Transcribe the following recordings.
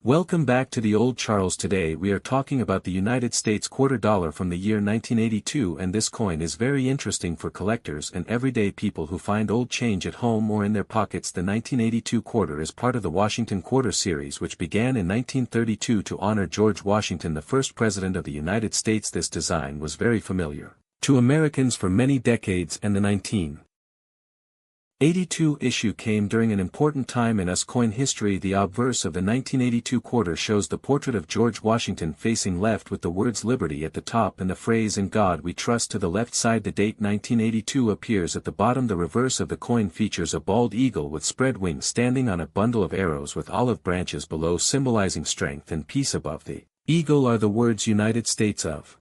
Welcome back to the Old Charles. Today we are talking about the United States quarter dollar from the year 1982, and this coin is very interesting for collectors and everyday people who find old change at home or in their pockets. The 1982 quarter is part of the Washington Quarter series, which began in 1932 to honor George Washington, the first president of the United States. This design was very familiar to Americans for many decades, and the 1982 issue came during an important time in US coin history. The obverse of the 1982 quarter shows the portrait of George Washington facing left with the words Liberty at the top and the phrase "In God We Trust" to the left side. The date 1982 appears at the bottom. The reverse of the coin features a bald eagle with spread wings standing on a bundle of arrows with olive branches below, symbolizing strength and peace. Above the eagle are the words United States of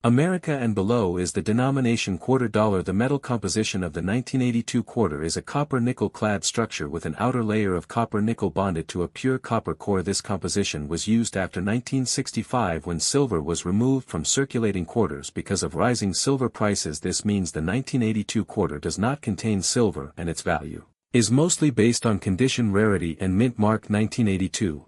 America, and below is the denomination quarter dollar. The metal composition of the 1982 quarter is a copper-nickel clad structure with an outer layer of copper-nickel bonded to a pure copper core. This composition was used after 1965 when silver was removed from circulating quarters because of rising silver prices. This means the 1982 quarter does not contain silver, and its value is mostly based on condition, rarity, and mint mark. 1982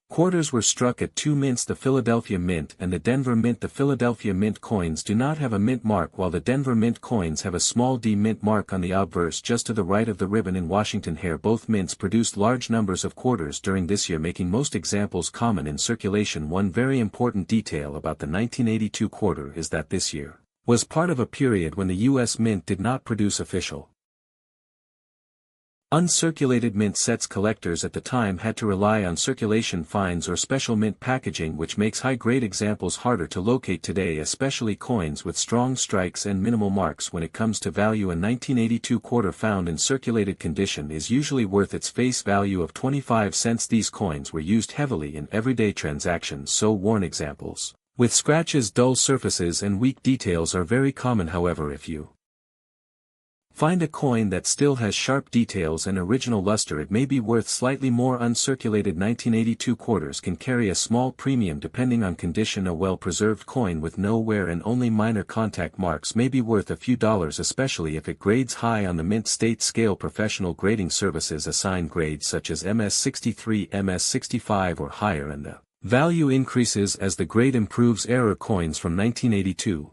quarters were struck at two mints, the Philadelphia Mint and the Denver Mint. The Philadelphia Mint coins do not have a mint mark, while the Denver Mint coins have a small D mint mark on the obverse just to the right of the ribbon in Washington hair. Both mints produced large numbers of quarters during this year, making most examples common in circulation. One very important detail about the 1982 quarter is that this year was part of a period when the U.S. Mint did not produce official uncirculated mint sets. Collectors at the time had to rely on circulation fines or special mint packaging, which makes high-grade examples harder to locate today, especially coins with strong strikes and minimal marks. When it comes to value, a 1982 quarter found in circulated condition is usually worth its face value of 25 cents. These coins were used heavily in everyday transactions, so worn examples with scratches, dull surfaces, and weak details are very common. However, if you find a coin that still has sharp details and original luster, it may be worth slightly more. Uncirculated 1982 quarters can carry a small premium depending on condition. A well-preserved coin with no wear and only minor contact marks may be worth a few dollars, especially if it grades high on the mint state scale. Professional grading services assign grades such as MS63, MS65 or higher, and the value increases as the grade improves. Error coins from 1982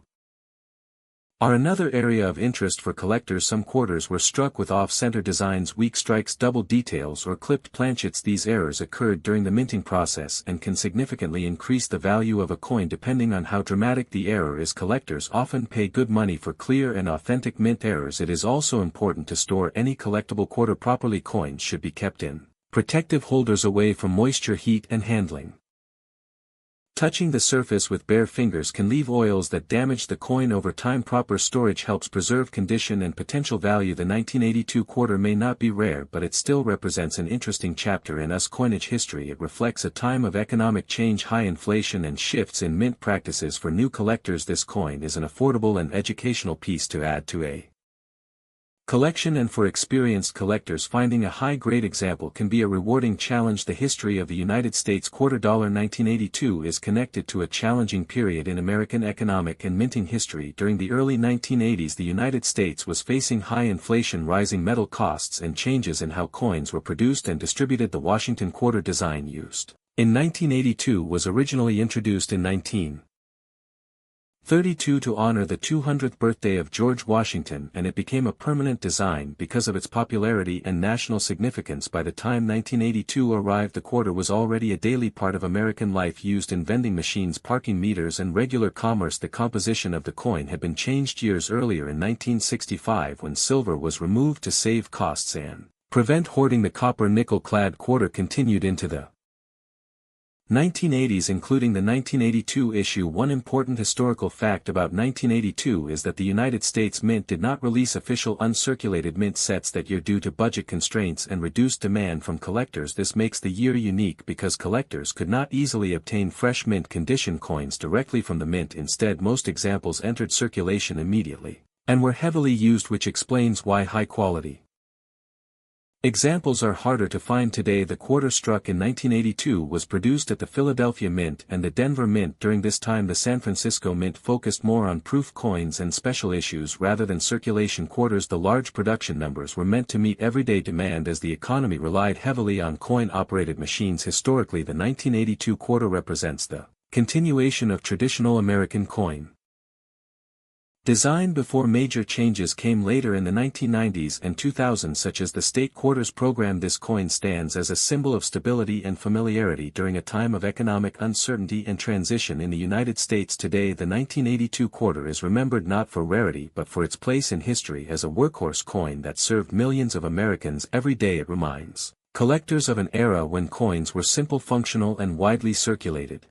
are another area of interest for collectors. Some quarters were struck with off-center designs, weak strikes, double details, or clipped planchets. These errors occurred during the minting process and can significantly increase the value of a coin depending on how dramatic the error is. Collectors often pay good money for clear and authentic mint errors. It is also important to store any collectible quarter properly. Coins should be kept in protective holders away from moisture, heat, and handling. Touching the surface with bare fingers can leave oils that damage the coin over time. Proper storage helps preserve condition and potential value. The 1982 quarter may not be rare, but it still represents an interesting chapter in US coinage history. It reflects a time of economic change, high inflation, and shifts in mint practices for new collectors. This coin is an affordable and educational piece to add to a collection, and for experienced collectors, finding a high-grade example can be a rewarding challenge. The history of the United States quarter dollar 1982 is connected to a challenging period in American economic and minting history. During the early 1980s, the United States was facing high inflation, rising metal costs, and changes in how coins were produced and distributed. The Washington quarter design used in 1982 was originally introduced in 1932 to honor the 200th birthday of George Washington, and it became a permanent design because of its popularity and national significance. By the time 1982 arrived, the quarter was already a daily part of American life, used in vending machines, parking meters, and regular commerce. The composition of the coin had been changed years earlier in 1965 when silver was removed to save costs and prevent hoarding. The copper-nickel clad quarter continued into the 1980s, including the 1982 issue. One important historical fact about 1982 is that the United States Mint did not release official uncirculated mint sets that year due to budget constraints and reduced demand from collectors. This makes the year unique because collectors could not easily obtain fresh mint condition coins directly from the mint. Instead, most examples entered circulation immediately and were heavily used, which explains why high quality Examples are harder to find today. The quarter struck in 1982 was produced at the Philadelphia Mint and the Denver Mint. During this time the San Francisco Mint focused more on proof coins and special issues rather than circulation quarters. The large production numbers were meant to meet everyday demand as the economy relied heavily on coin-operated machines. Historically, the 1982 quarter represents the continuation of traditional American coin design before major changes came later in the 1990s and 2000s, such as the state quarters program. This coin stands as a symbol of stability and familiarity during a time of economic uncertainty and transition in the United States. Today the 1982 quarter is remembered not for rarity but for its place in history as a workhorse coin that served millions of Americans every day. It reminds collectors of an era when coins were simple, functional and widely circulated,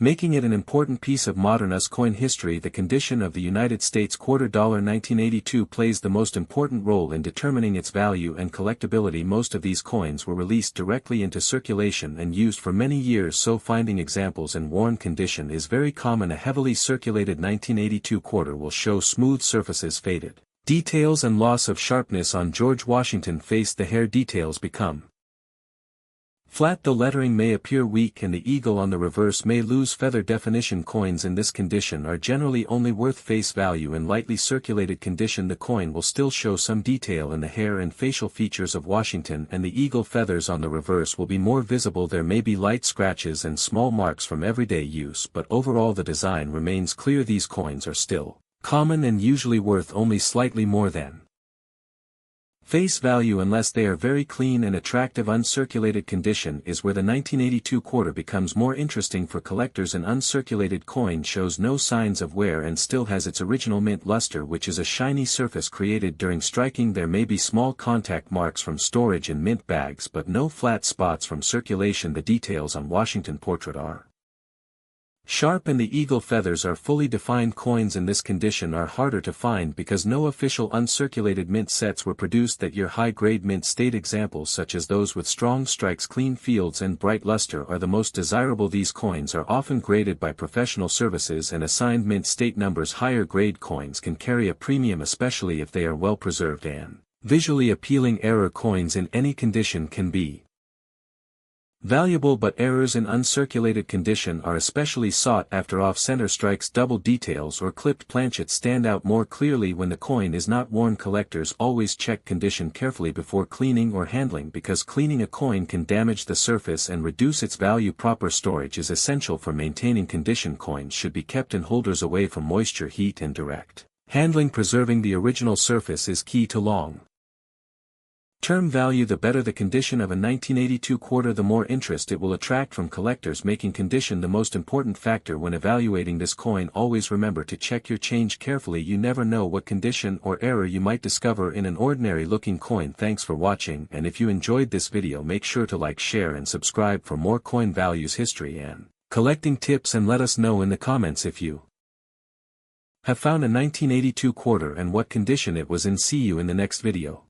making it an important piece of modern US coin history. The condition of the United States quarter. 1982 plays the most important role in determining its value and collectability. Most of these coins were released directly into circulation and used for many years, so finding examples in worn condition is very common. A heavily circulated 1982 quarter will show smooth surfaces, faded details and loss of sharpness on George Washington face. The hair details become flat, the lettering may appear weak and the eagle on the reverse may lose feather definition. Coins in this condition are generally only worth face value. In lightly circulated condition the coin will still show some detail in the hair and facial features of Washington, and the eagle feathers on the reverse will be more visible. There may be light scratches and small marks from everyday use, but overall the design remains clear. These coins are still common and usually worth only slightly more than face value unless they are very clean and attractive. Uncirculated condition is where the 1982 quarter becomes more interesting for collectors. An uncirculated coin shows no signs of wear and still has its original mint luster, which is a shiny surface created during striking. There may be small contact marks from storage in mint bags but no flat spots from circulation. The details on Washington portrait are sharp and the eagle feathers are fully defined. Coins in this condition are harder to find because no official uncirculated mint sets were produced that year. High-grade mint state examples such as those with strong strikes, clean fields and bright luster are the most desirable. These coins are often graded by professional services and assigned mint state numbers. Higher grade coins can carry a premium, especially if they are well preserved and visually appealing. Error coins in any condition can be valuable, but errors in uncirculated condition are especially sought after. Off-center strikes, double details or clipped planchets stand out more clearly when the coin is not worn. Collectors always check condition carefully before cleaning or handling because cleaning a coin can damage the surface and reduce its value. Proper storage is essential for maintaining condition. Coins should be kept in holders away from moisture, heat and direct handling. Preserving the original surface is key to long term value. The better the condition of a 1982 quarter, the more interest it will attract from collectors, making condition the most important factor when evaluating this coin. Always remember to check your change carefully. You never know what condition or error you might discover in an ordinary looking coin. Thanks for watching, and if you enjoyed this video, make sure to like, share and subscribe for more coin values, history and collecting tips, and let us know in the comments if you have found a 1982 quarter and what condition it was in. See you in the next video.